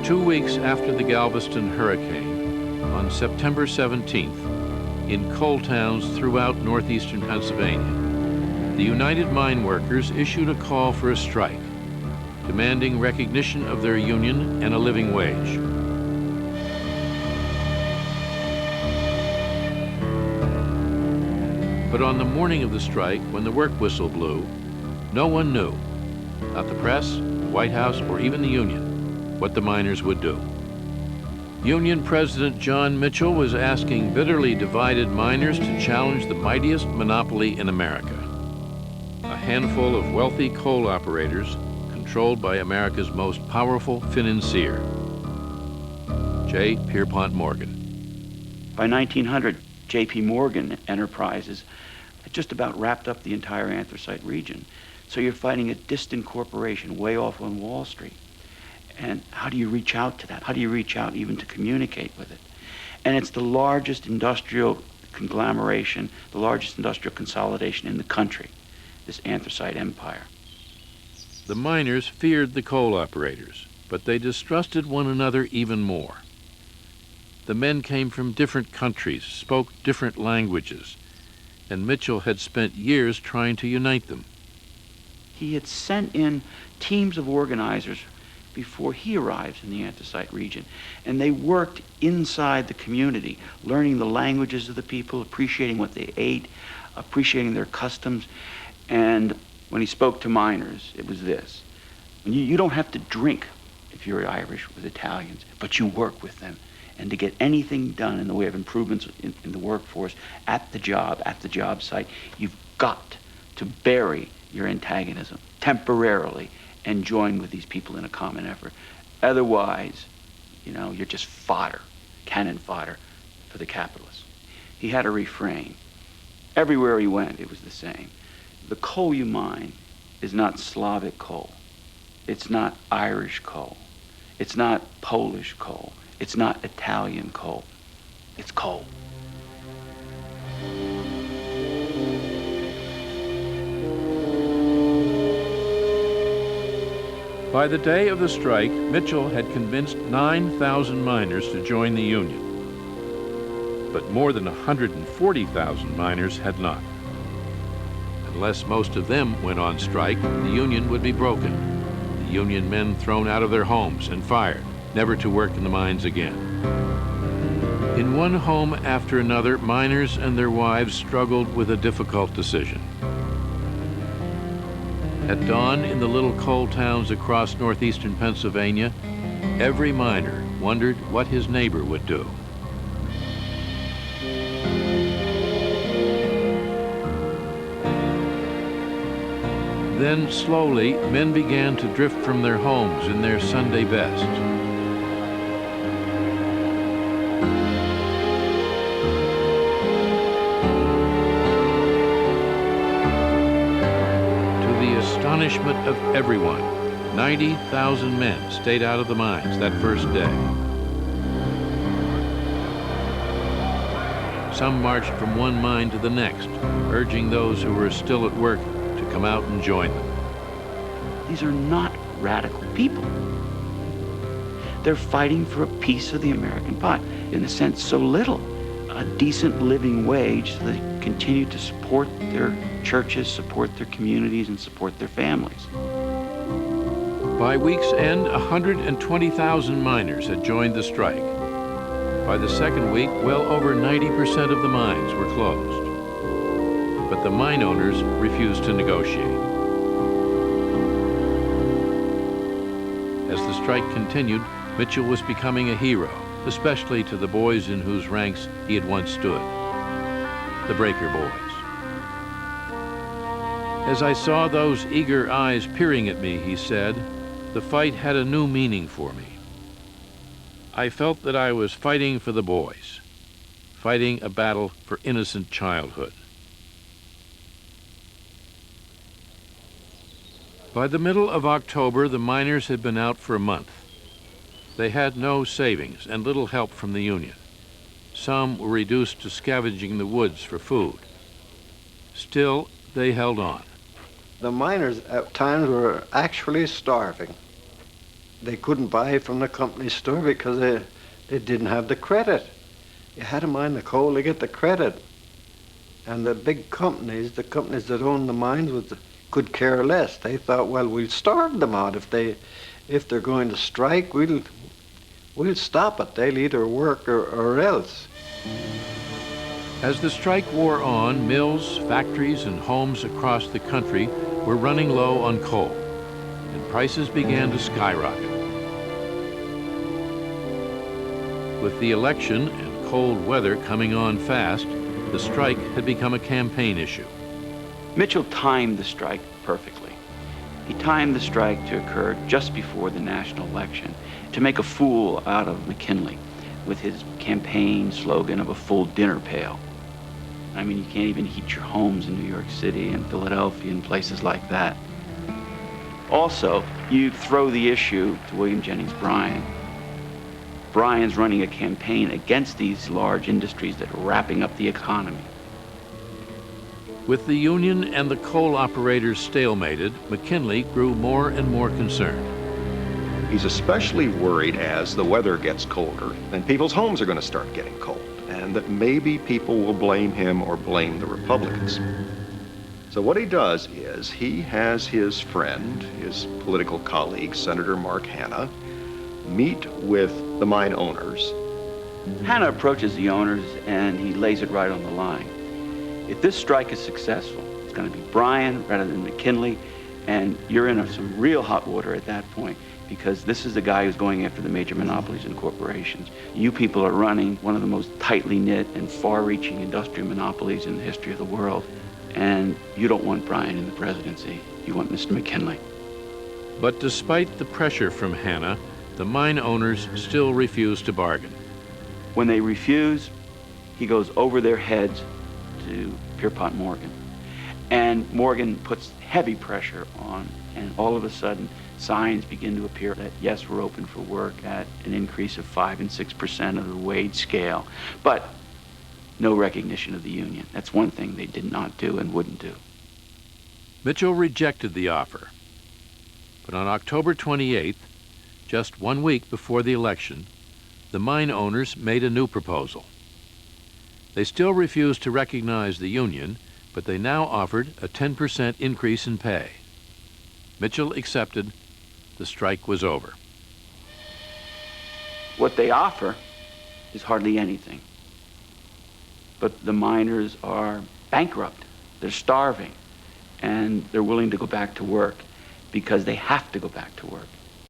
2 weeks after the Galveston hurricane, on September 17th, in coal towns throughout northeastern Pennsylvania, the United Mine Workers issued a call for a strike, demanding recognition of their union and a living wage. But on the morning of the strike, when the work whistle blew, no one knew, not the press, the White House, or even the union, what the miners would do. Union President John Mitchell was asking bitterly divided miners to challenge the mightiest monopoly in America, a handful of wealthy coal operators controlled by America's most powerful financier, J. Pierpont Morgan. By 1900, J.P. Morgan Enterprises had just about wrapped up the entire anthracite region. So you're fighting a distant corporation way off on Wall Street. And how do you reach out to that? How do you reach out even to communicate with it? And it's the largest industrial conglomeration, the largest industrial consolidation in the country, this anthracite empire. The miners feared the coal operators, but they distrusted one another even more. The men came from different countries, spoke different languages, and Mitchell had spent years trying to unite them. He had sent in teams of organizers before he arrived in the anthracite region, and they worked inside the community, learning the languages of the people, appreciating what they ate, appreciating their customs. And when he spoke to miners, it was this: you don't have to drink if you're Irish with Italians, but you work with them. And to get anything done in the way of improvements in the workforce at the job site, you've got to bury your antagonism temporarily and join with these people in a common effort. Otherwise, you're just fodder, cannon fodder for the capitalists. He had a refrain. Everywhere he went, it was the same. The coal you mine is not Slavic coal. It's not Irish coal. It's not Polish coal. It's not Italian coal. It's coal. By the day of the strike, Mitchell had convinced 9,000 miners to join the union. But more than 140,000 miners had not. Unless most of them went on strike, the union would be broken. The union men thrown out of their homes and fired, never to work in the mines again. In one home after another, miners and their wives struggled with a difficult decision. At dawn in the little coal towns across northeastern Pennsylvania, every miner wondered what his neighbor would do. Then slowly, men began to drift from their homes in their Sunday best. Astonishment of everyone, 90,000 men stayed out of the mines that first day. Some marched from one mine to the next, urging those who were still at work to come out and join them. These are not radical people. They're fighting for a piece of the American pie. In a sense, so little. A decent living wage so they continue to support their churches, support their communities, and support their families. By week's end, 120,000 miners had joined the strike. By the second week, well over 90% of the mines were closed. But the mine owners refused to negotiate. As the strike continued, Mitchell was becoming a hero, especially to the boys in whose ranks he had once stood, the Breaker Boys. As I saw those eager eyes peering at me, he said, the fight had a new meaning for me. I felt that I was fighting for the boys, fighting a battle for innocent childhood. By the middle of October, the miners had been out for a month. They had no savings and little help from the union. Some were reduced to scavenging the woods for food. Still, they held on. The miners at times were actually starving. they couldn't buy from the company store because they didn't have the credit. You had to mine the coal to get the credit. And the big companies, the companies that owned the mines, could care less. They thought, well, we'll starve them out. If they're going to strike, we'll stop it. They'll either work or else. As the strike wore on, mills, factories, and homes across the country were running low on coal, and prices began to skyrocket. With the election and cold weather coming on fast, the strike had become a campaign issue. Mitchell timed the strike perfectly. He timed the strike to occur just before the national election to make a fool out of McKinley with his campaign slogan of a full dinner pail. I mean, you can't even heat your homes in New York City and Philadelphia and places like that. Also, you throw the issue to William Jennings Bryan. Bryan's running a campaign against these large industries that are wrapping up the economy. With the union and the coal operators stalemated, McKinley grew more and more concerned. He's especially worried as the weather gets colder, then people's homes are going to start getting cold, and that maybe people will blame him or blame the Republicans. So what he does is he has his friend, his political colleague, Senator Mark Hanna, meet with the mine owners. Hanna approaches the owners and he lays it right on the line. If this strike is successful, it's going to be Bryan rather than McKinley, and you're in some real hot water at that point, because this is the guy who's going after the major monopolies and corporations. You people are running one of the most tightly knit and far-reaching industrial monopolies in the history of the world, and you don't want Bryan in the presidency. You want Mr. McKinley. But despite the pressure from Hanna, the mine owners still refuse to bargain. When they refuse, he goes over their heads to Pierpont Morgan. And Morgan puts heavy pressure on, and all of a sudden, signs begin to appear that, yes, we're open for work at an increase of 5 and 6% of the wage scale, but no recognition of the union. That's one thing they did not do and wouldn't do. Mitchell rejected the offer. But on October 28th, just 1 week before the election, the mine owners made a new proposal. They still refused to recognize the union, but they now offered a 10% increase in pay. Mitchell accepted. The strike was over. What they offer is hardly anything. But the miners are bankrupt. They're starving. And they're willing to go back to work because they have to go back to work.